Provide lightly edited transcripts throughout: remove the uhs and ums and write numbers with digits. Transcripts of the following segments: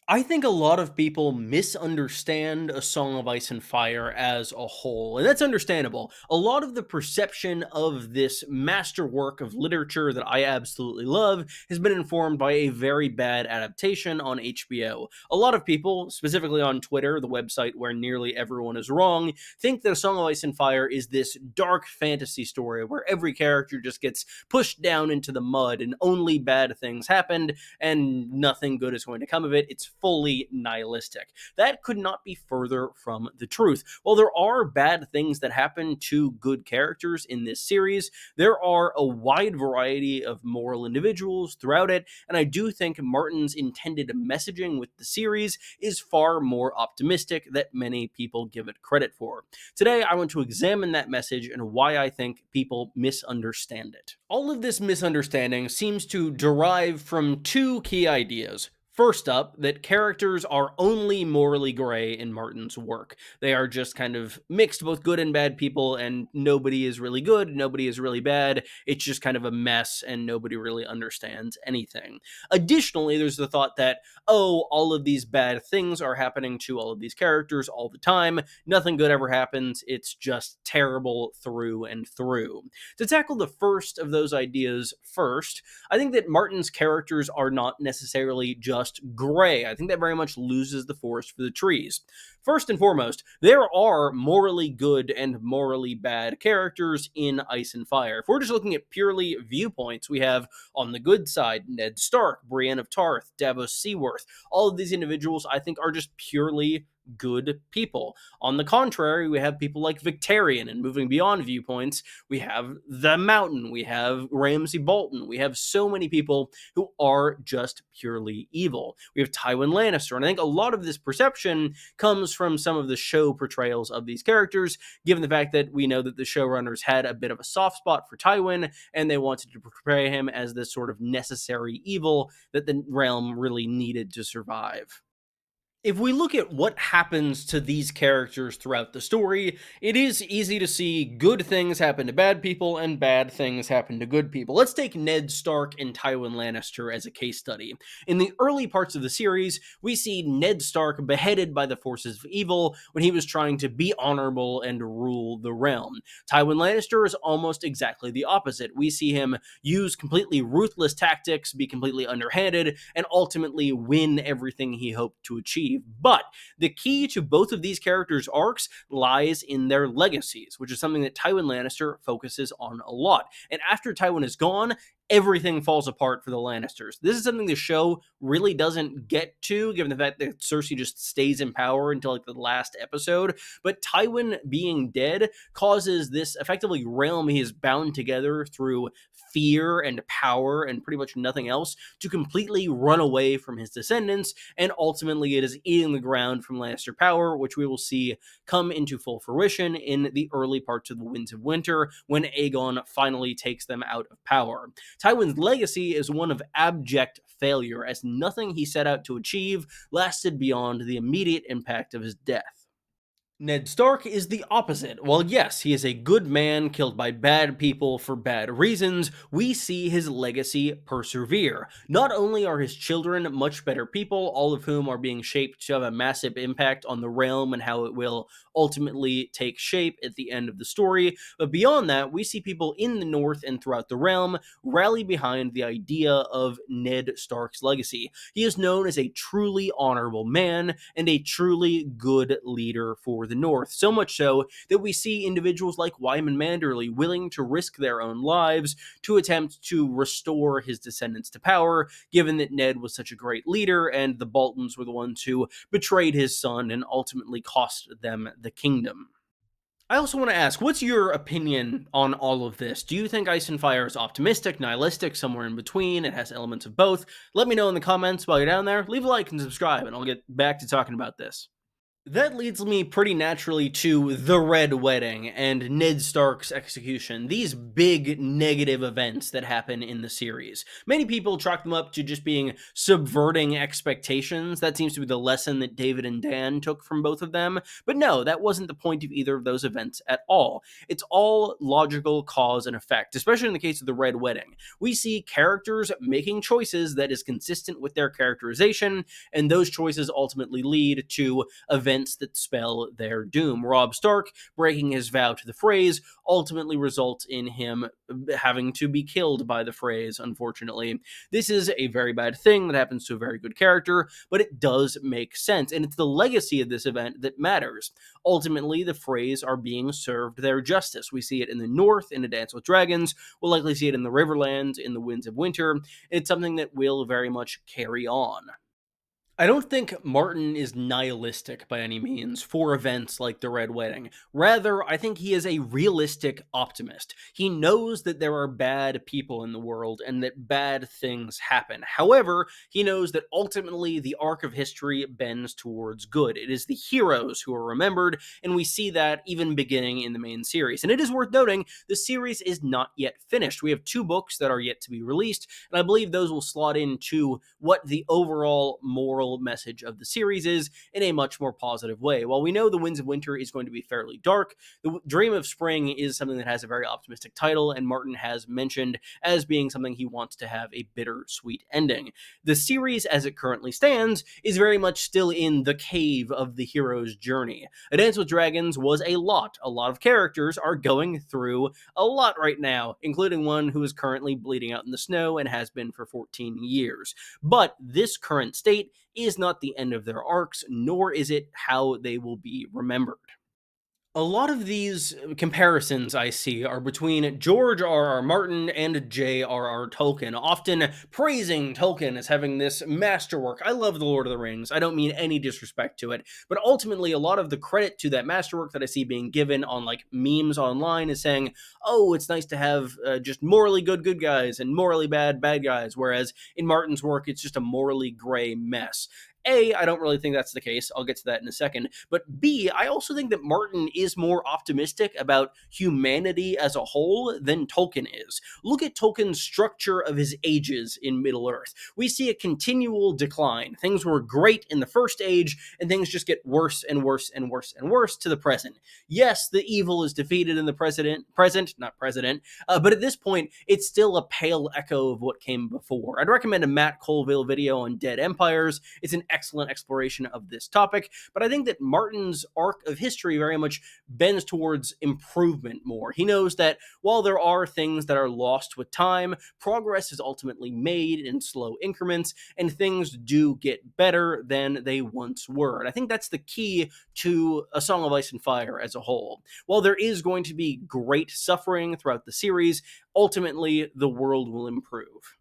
I think a lot of people misunderstand A Song of Ice and Fire as a whole, and that's understandable. A lot of the perception of this masterwork of literature that I absolutely love has been informed by a very bad adaptation on HBO. A lot of people, specifically on Twitter, the website where nearly everyone is wrong, think that A Song of Ice and Fire is this dark fantasy story where every character just gets pushed down into the mud and only bad things happened and nothing good is going to come of it. It's fully nihilistic. That could not be further from the truth. While there are bad things that happen to good characters in this series, there are a wide variety of moral individuals throughout it, and I do think Martin's intended messaging with the series is far more optimistic than many people give it credit for. Today, I want to examine that message and why I think people misunderstand it. All of this misunderstanding seems to derive from two key ideas. First up, that characters are only morally gray in Martin's work. They are just kind of mixed, both good and bad people, and nobody is really good, nobody is really bad. It's just kind of a mess, and nobody really understands anything. Additionally, there's the thought that, oh, all of these bad things are happening to all of these characters all the time. Nothing good ever happens. It's just terrible through and through. To tackle the first of those ideas first, I think that Martin's characters are not necessarily just gray. I think that very much loses the forest for the trees. First and foremost, there are morally good and morally bad characters in Ice and Fire. If we're just looking at purely viewpoints, we have on the good side Ned Stark, Brienne of Tarth, Davos Seaworth. All of these individuals I think are just purely good people. On the contrary, we have people like Victarion, and moving beyond viewpoints, we have the Mountain, we have Ramsay Bolton, we have so many people who are just purely evil. We have Tywin Lannister, and I think a lot of this perception comes from some of the show portrayals of these characters, given the fact that we know that the showrunners had a bit of a soft spot for Tywin, and they wanted to portray him as this sort of necessary evil that the realm really needed to survive. If we look at what happens to these characters throughout the story, it is easy to see good things happen to bad people and bad things happen to good people. Let's take Ned Stark and Tywin Lannister as a case study. In the early parts of the series, we see Ned Stark beheaded by the forces of evil when he was trying to be honorable and rule the realm. Tywin Lannister is almost exactly the opposite. We see him use completely ruthless tactics, be completely underhanded, and ultimately win everything he hoped to achieve. But the key to both of these characters' arcs lies in their legacies, which is something that Tywin Lannister focuses on a lot. And after Tywin is gone, everything falls apart for the Lannisters. This is something the show really doesn't get to, given the fact that Cersei just stays in power until like the last episode. But Tywin being dead causes this effectively realm he is bound together through fear and power and pretty much nothing else to completely run away from his descendants, and ultimately it is eating the ground from Lannister power, which we will see come into full fruition in the early parts of the Winds of Winter when Aegon finally takes them out of power. Tywin's legacy is one of abject failure, as nothing he set out to achieve lasted beyond the immediate impact of his death. Ned Stark is the opposite. While yes, he is a good man killed by bad people for bad reasons, we see his legacy persevere. Not only are his children much better people, all of whom are being shaped to have a massive impact on the realm and how it will ultimately take shape at the end of the story, but beyond that, we see people in the North and throughout the realm rally behind the idea of Ned Stark's legacy. He is known as a truly honorable man and a truly good leader for the North, so much so that we see individuals like Wyman Manderley willing to risk their own lives to attempt to restore his descendants to power, given that Ned was such a great leader and the Boltons were the ones who betrayed his son and ultimately cost them the kingdom. I also want to ask, what's your opinion on all of this? Do you think Ice and Fire is optimistic, nihilistic, somewhere in between? It has elements of both. Let me know in the comments while you're down there. Leave a like and subscribe, and I'll get back to talking about this. That leads me pretty naturally to the Red Wedding and Ned Stark's execution, these big negative events that happen in the series. Many people chalk them up to just being subverting expectations. That seems to be the lesson that David and Dan took from both of them. But no, that wasn't the point of either of those events at all. It's all logical cause and effect, especially in the case of the Red Wedding. We see characters making choices that is consistent with their characterization, and those choices ultimately lead to events that spell their doom. Robb Stark breaking his vow to the Freys ultimately results in him having to be killed by the Freys, unfortunately. This is a very bad thing that happens to a very good character, but it does make sense, and it's the legacy of this event that matters. Ultimately, the Freys are being served their justice. We see it in the North in A Dance with Dragons, we'll likely see it in the Riverlands in The Winds of Winter. It's something that will very much carry on. I don't think Martin is nihilistic by any means for events like the Red Wedding. Rather, I think he is a realistic optimist. He knows that there are bad people in the world and that bad things happen. However, he knows that ultimately the arc of history bends towards good. It is the heroes who are remembered, and we see that even beginning in the main series. And it is worth noting, the series is not yet finished. We have two books that are yet to be released, and I believe those will slot into what the overall moral message of the series is in a much more positive way. While we know The Winds of Winter is going to be fairly dark, The Dream of Spring is something that has a very optimistic title, and Martin has mentioned as being something he wants to have a bittersweet ending. The series, as it currently stands, is very much still in the cave of the hero's journey. A Dance with Dragons was a lot. A lot of characters are going through a lot right now, including one who is currently bleeding out in the snow and has been for 14 years. But this current state is not the end of their arcs, nor is it how they will be remembered. A lot of these comparisons I see are between George R.R. Martin and J.R.R. Tolkien, often praising Tolkien as having this masterwork. I love The Lord of the Rings. I don't mean any disrespect to it, but ultimately a lot of the credit to that masterwork that I see being given on like memes online is saying, "Oh, it's nice to have just morally good guys and morally bad guys," whereas in Martin's work it's just a morally gray mess. A, I don't really think that's the case. I'll get to that in a second. But B, I also think that Martin is more optimistic about humanity as a whole than Tolkien is. Look at Tolkien's structure of his ages in Middle Earth. We see a continual decline. Things were great in the first age, and things just get worse and worse and worse and worse to the present. Yes, the evil is defeated in the not president, but at this point, it's still a pale echo of what came before. I'd recommend a Matt Colville video on Dead Empires. It's an excellent exploration of this topic, but I think that Martin's arc of history very much bends towards improvement more. He knows that while there are things that are lost with time, progress is ultimately made in slow increments, and things do get better than they once were. And I think that's the key to A Song of Ice and Fire as a whole. While there is going to be great suffering throughout the series, ultimately the world will improve.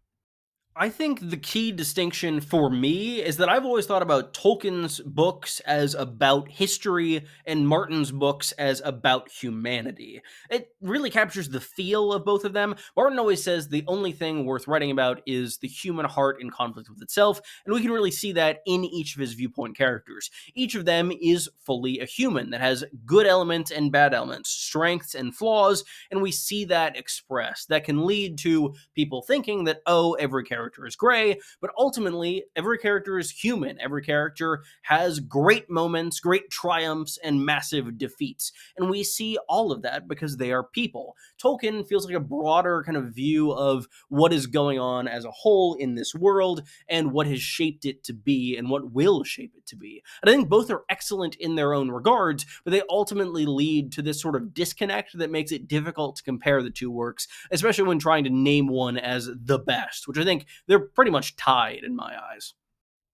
I think the key distinction for me is that I've always thought about Tolkien's books as about history and Martin's books as about humanity. It really captures the feel of both of them. Martin always says the only thing worth writing about is the human heart in conflict with itself, and we can really see that in each of his viewpoint characters. Each of them is fully a human that has good elements and bad elements, strengths and flaws, and we see that expressed. That can lead to people thinking that, oh, every character is gray, but ultimately, every character is human. Every character has great moments, great triumphs, and massive defeats. And we see all of that because they are people. Tolkien feels like a broader kind of view of what is going on as a whole in this world and what has shaped it to be and what will shape it to be. And I think both are excellent in their own regards, but they ultimately lead to this sort of disconnect that makes it difficult to compare the two works, especially when trying to name one as the best, which I think they're pretty much tied in my eyes.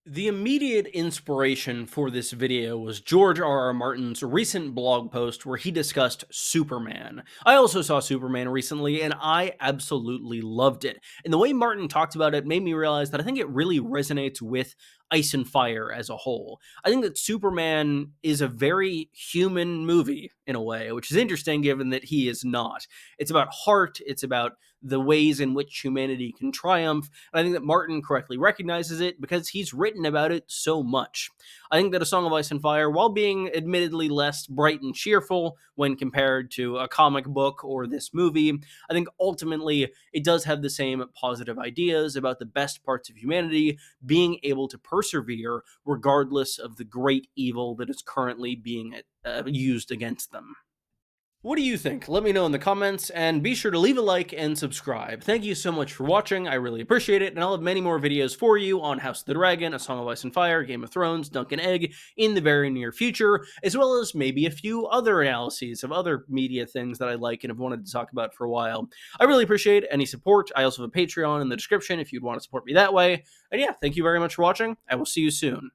The immediate inspiration for this video was George R.R. Martin's recent blog post where he discussed Superman. I also saw Superman recently and I absolutely loved it. And the way Martin talked about it made me realize that I think it really resonates with Ice and Fire as a whole. I think that Superman is a very human movie in a way, which is interesting given that he is not. It's about heart, it's about the ways in which humanity can triumph, and I think that Martin correctly recognizes it because he's written about it so much. I think that A Song of Ice and Fire, while being admittedly less bright and cheerful when compared to a comic book or this movie, I think ultimately it does have the same positive ideas about the best parts of humanity being able to persevere regardless of the great evil that is currently being used against them. What do you think? Let me know in the comments, and be sure to leave a like and subscribe. Thank you so much for watching, I really appreciate it, and I'll have many more videos for you on House of the Dragon, A Song of Ice and Fire, Game of Thrones, Dunk and Egg in the very near future, as well as maybe a few other analyses of other media things that I like and have wanted to talk about for a while. I really appreciate any support. I also have a Patreon in the description if you'd want to support me that way. And yeah, thank you very much for watching. I will see you soon.